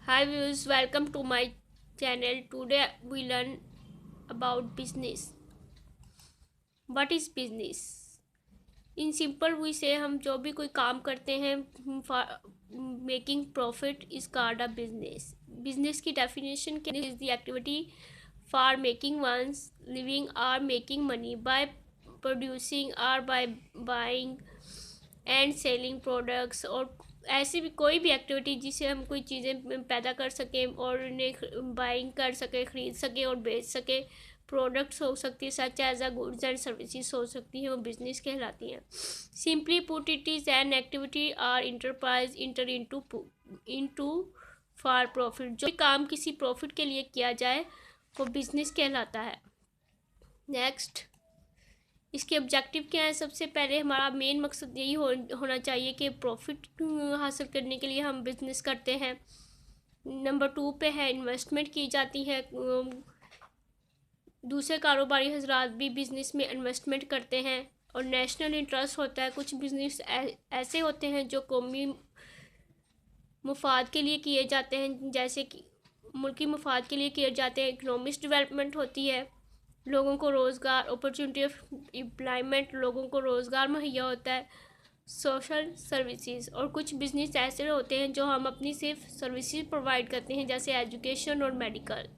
Hi viewers, welcome to my channel. Today we learn about business. What is business? In simple we say हम जो भी कोई काम करते हैं making profit is called a business. Business की definition क्या is the activity for making one's living और मेकिंग मनी बाय प्रोड्यूसिंग और by buying and selling products. और ऐसी भी कोई भी एक्टिविटी जिससे हम कोई चीज़ें पैदा कर सकें और उन्हें बाइंग कर सके, ख़रीद सके और बेच सके. प्रोडक्ट्स हो सकती है such as a goods and services हो सकती हैं, वो बिजनेस कहलाती हैं. Simply put it is an activity or enterprise enter into for profit. जो काम किसी प्रॉफिट के लिए किया जाए वो बिजनेस कहलाता है. नेक्स्ट, इसके ऑब्जेक्टिव क्या है? सबसे पहले हमारा मेन मकसद यही होना चाहिए कि प्रॉफिट हासिल करने के लिए हम बिज़नेस करते हैं. नंबर 2 पे है इन्वेस्टमेंट की जाती है. दूसरे कारोबारी हजरात भी बिज़नेस में इन्वेस्टमेंट करते हैं. और नेशनल इंटरेस्ट होता है. कुछ बिज़नेस ऐसे होते हैं जो कौमी मुफाद के लिए किए जाते हैं, जैसे कि मुल्की मुफाद के लिए किए जाते हैं. इकोनॉमिक डेवलपमेंट होती है, लोगों को रोज़गार, अपॉर्चुनिटी ऑफ एम्प्लॉयमेंट, लोगों को रोज़गार मुहैया होता है. सोशल सर्विसेज, और कुछ बिजनेस ऐसे होते हैं जो हम अपनी सिर्फ सर्विसेज प्रोवाइड करते हैं, जैसे एजुकेशन और मेडिकल.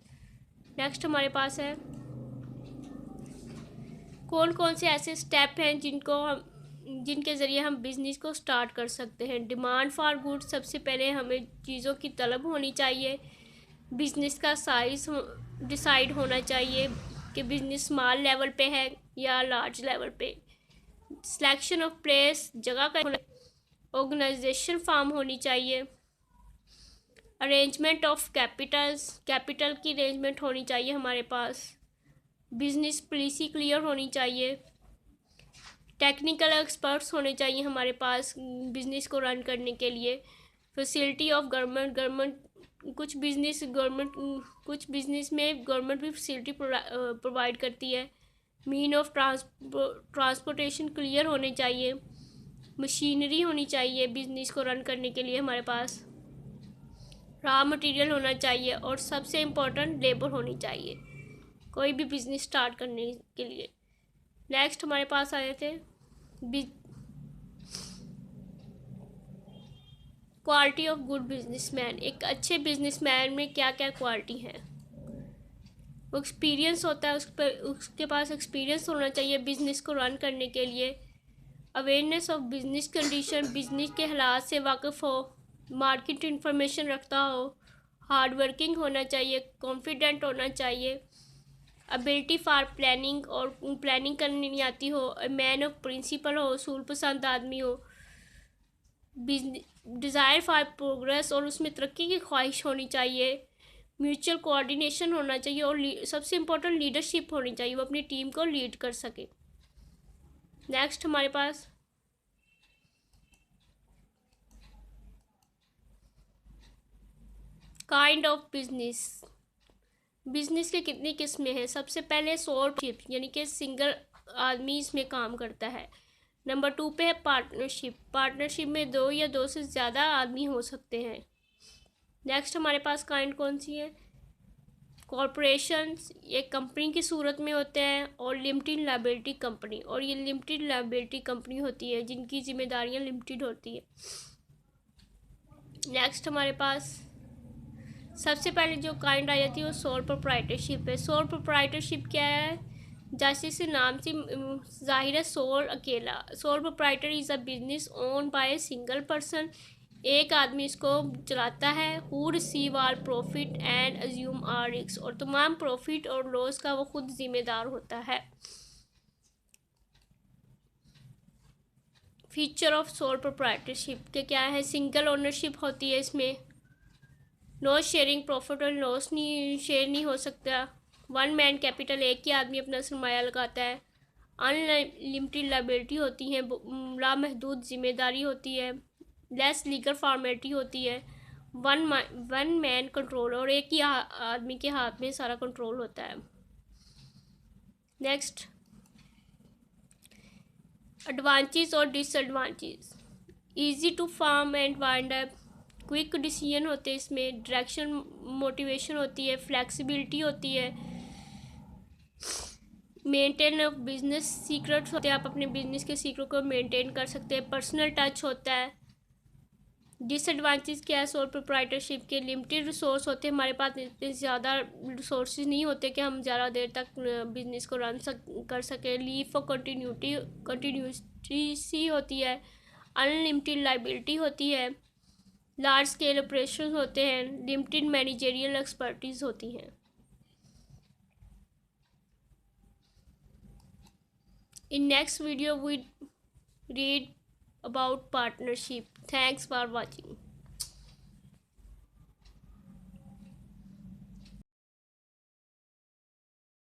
नेक्स्ट हमारे पास है कौन कौन से ऐसे स्टेप हैं जिनके ज़रिए हम बिज़नेस को स्टार्ट कर सकते हैं. डिमांड फॉर गुड्स, सबसे पहले हमें चीज़ों की तलब होनी चाहिए. बिज़नेस का साइज़ डिसाइड होना चाहिए कि बिज़नेस स्मॉल लेवल पे है या लार्ज लेवल पे. सिलेक्शन ऑफ प्लेस, जगह का. ऑर्गेनाइजेशन फॉर्म होनी चाहिए. अरेंजमेंट ऑफ कैपिटल की अरेंजमेंट होनी चाहिए हमारे पास. बिजनेस पॉलिसी क्लियर होनी चाहिए. टेक्निकल एक्सपर्ट्स होने चाहिए हमारे पास बिज़नेस को रन करने के लिए. फैसिलिटी ऑफ गवर्नमेंट कुछ बिज़नेस में गवर्नमेंट भी फैसिलिटी प्रोवाइड करती है. मीन ऑफ ट्रांसपोर्टेशन क्लियर होने चाहिए. मशीनरी होनी चाहिए बिज़नेस को रन करने के लिए हमारे पास. रॉ मटेरियल होना चाहिए. और सबसे इम्पोर्टेंट लेबर होनी चाहिए कोई भी बिज़नेस स्टार्ट करने के लिए. नेक्स्ट हमारे पास आए थे क्वालिटी ऑफ गुड बिजनेसमैन. एक अच्छे बिजनेसमैन में क्या क्या क्वालिटी है? वो एक्सपीरियंस होता है, उसके पास एक्सपीरियंस होना चाहिए बिज़नेस को रन करने के लिए. Awareness of business condition, business के हालात से वाकिफ़ हो, मार्केट इंफॉर्मेशन रखता हो. हार्ड वर्किंग होना चाहिए, कॉन्फिडेंट होना चाहिए. एबिलिटी फॉर प्लानिंग, और प्लानिंग करनी नहीं आती हो. मैन ऑफ प्रिंसिपल हो, उसूल पसंद आदमी हो. डिज़ायर फॉर प्रोग्रेस, और उसमें तरक्की की ख्वाहिश होनी चाहिए. म्यूचुअल कोऑर्डिनेशन होना चाहिए. और सबसे इम्पोर्टेंट लीडरशिप होनी चाहिए, वो अपनी टीम को लीड कर सके. नेक्स्ट हमारे पास काइंड ऑफ बिजनेस. बिजनेस के कितनी किस्में हैं? सबसे पहले सोलशिप, यानी कि सिंगल आदमी इसमें काम करता है. नंबर 2 पे है पार्टनरशिप. पार्टनरशिप में 2 या 2 से ज़्यादा आदमी हो सकते हैं. नेक्स्ट हमारे पास काइंड कौन सी है? कॉरपोरेशंस, ये कंपनी की सूरत में होते हैं. और लिमिटेड लायबिलिटी कंपनी, और ये लिमिटेड लायबिलिटी कंपनी होती है जिनकी जिम्मेदारियां लिमिटेड होती है. नेक्स्ट हमारे पास सबसे पहले जो काइंड आई जाती है वो सोल प्रोप्राइटरशिप है. सोल प्रोप्राइटरशिप क्या है? जैसे इसे नाम से जाहिर है, सोल अकेला. Sole proprietor is a business own by a single person. एक आदमी इसको चलाता है. Who receive all profit and assume all risk, और तमाम प्रॉफिट और लॉस का वो खुद जिम्मेदार होता है. फीचर ऑफ सोल प्रोप्राइटरशिप के क्या है? सिंगल ओनरशिप होती है इसमें. नो शेयरिंग, प्रॉफिट और लॉस शेयर नहीं हो सकता. 1 मैन कैपिटल, एक ही आदमी अपना सरमाया लगाता है. अनलिमिटेड लायबिलिटी होती है, लामहदूद जिम्मेदारी होती है. लेस लीगल फॉर्मेलिटी होती है. वन मैन कंट्रोल, और एक ही आदमी के हाथ में सारा कंट्रोल होता है. नेक्स्ट, एडवांटेज और disadvantage. Easy to form and wind up. Quick decision होते हैं इसमें, डायरेक्शन मोटिवेशन होती है, फ्लेक्सिबिलिटी होती है, मेंटेन ऑफ बिजनेस सीक्रेट्स होते हैं, आप अपने बिजनेस के सीक्रेट को मेंटेन कर सकते हैं, पर्सनल टच होता है। डिसएडवांटेज क्या है सोल प्रोप्राइटरशिप के, लिमिटेड रिसोर्स होते हैं, हमारे पास इतने ज़्यादा रिसोर्स नहीं होते कि हम ज़्यादा देर तक बिजनेस को रन कर सकें। लीव फॉर कंटिन्यूटी होती है, अनलिमिटेड लाइबिलिटी होती है, लार्ज स्केल ऑपरेशन होते हैं, लिमिटेड मैनेजरियल एक्सपर्टीज होती हैं। In next video we read about partnership. Thanks for watching.